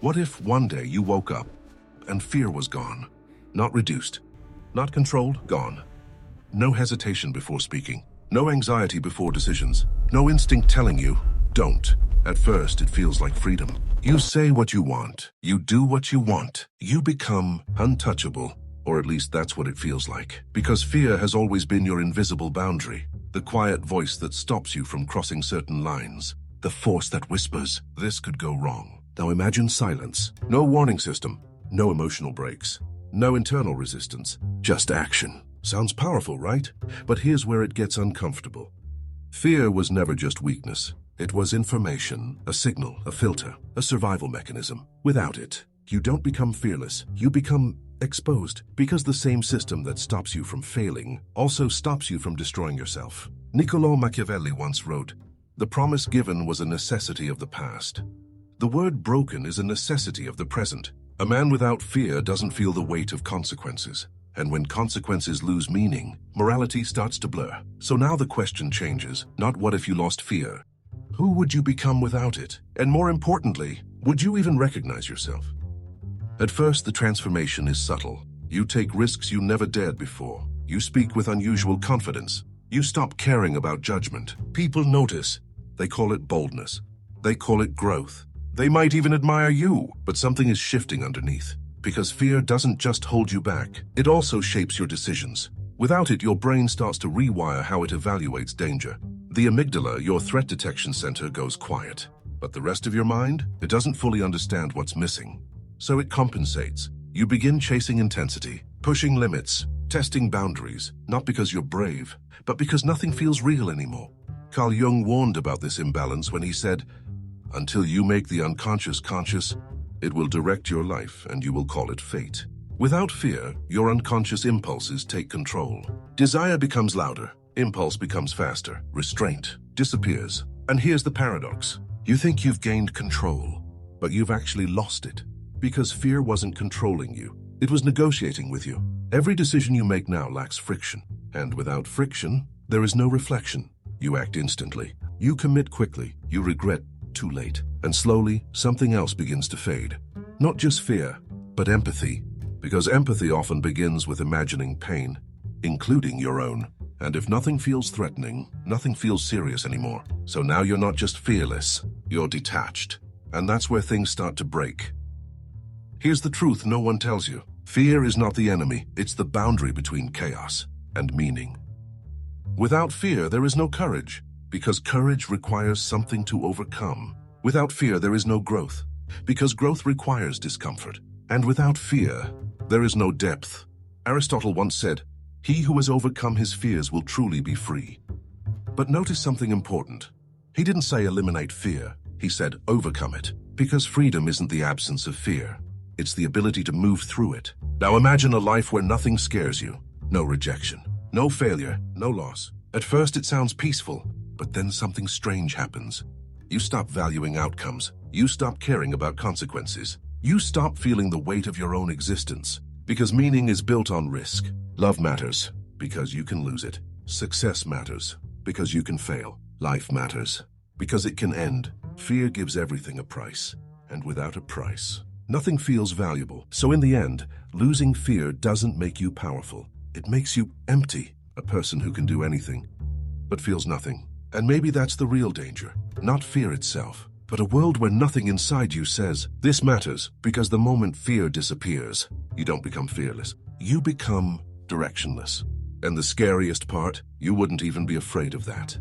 What if one day you woke up and fear was gone? Not reduced, not controlled, gone. No hesitation before speaking, no anxiety before decisions, no instinct telling you, don't. At first, it feels like freedom. You say what you want, you do what you want, you become untouchable, or at least that's what it feels like. Because fear has always been your invisible boundary, the quiet voice that stops you from crossing certain lines, the force that whispers, this could go wrong. Now imagine silence, no warning system, no emotional brakes, no internal resistance, just action. Sounds powerful, right? But here's where it gets uncomfortable. Fear was never just weakness. It was information, a signal, a filter, a survival mechanism. Without it, you don't become fearless, you become exposed, because the same system that stops you from failing also stops you from destroying yourself. Niccolò Machiavelli once wrote, "The promise given was a necessity of the past. The word broken is a necessity of the present. A man without fear doesn't feel the weight of consequences. And when consequences lose meaning, morality starts to blur. So now the question changes, not what if you lost fear? Who would you become without it? And more importantly, would you even recognize yourself?" At first, the transformation is subtle. You take risks you never dared before. You speak with unusual confidence. You stop caring about judgment. People notice. They call it boldness. They call it growth. They might even admire you, but something is shifting underneath. Because fear doesn't just hold you back, it also shapes your decisions. Without it, your brain starts to rewire how it evaluates danger. The amygdala, your threat detection center, goes quiet. But the rest of your mind, it doesn't fully understand what's missing. So it compensates. You begin chasing intensity, pushing limits, testing boundaries, not because you're brave, but because nothing feels real anymore. Carl Jung warned about this imbalance when he said, "Until you make the unconscious conscious, it will direct your life and you will call it fate." Without fear, your unconscious impulses take control. Desire becomes louder, impulse becomes faster, restraint disappears. And here's the paradox. You think you've gained control, but you've actually lost it. Because fear wasn't controlling you, it was negotiating with you. Every decision you make now lacks friction. And without friction, there is no reflection. You act instantly. You commit quickly. You regret too late. And slowly, something else begins to fade. Not just fear, but empathy. Because empathy often begins with imagining pain, including your own. And if nothing feels threatening, nothing feels serious anymore. So now you're not just fearless, you're detached. And that's where things start to break. Here's the truth no one tells you. Fear is not the enemy, it's the boundary between chaos and meaning. Without fear, there is no courage. Because courage requires something to overcome. Without fear, there is no growth, because growth requires discomfort. And without fear, there is no depth. Aristotle once said, "He who has overcome his fears will truly be free." But notice something important. He didn't say eliminate fear, he said overcome it. Because freedom isn't the absence of fear, it's the ability to move through it. Now imagine a life where nothing scares you. No rejection, no failure, no loss. At first it sounds peaceful. But then something strange happens. You stop valuing outcomes. You stop caring about consequences. You stop feeling the weight of your own existence. Because meaning is built on risk. Love matters, because you can lose it. Success matters, because you can fail. Life matters, because it can end. Fear gives everything a price. And without a price, nothing feels valuable. So in the end, losing fear doesn't make you powerful. It makes you empty. A person who can do anything, but feels nothing. And maybe that's the real danger, not fear itself, but a world where nothing inside you says, this matters, because the moment fear disappears, you don't become fearless. You become directionless. And the scariest part, you wouldn't even be afraid of that.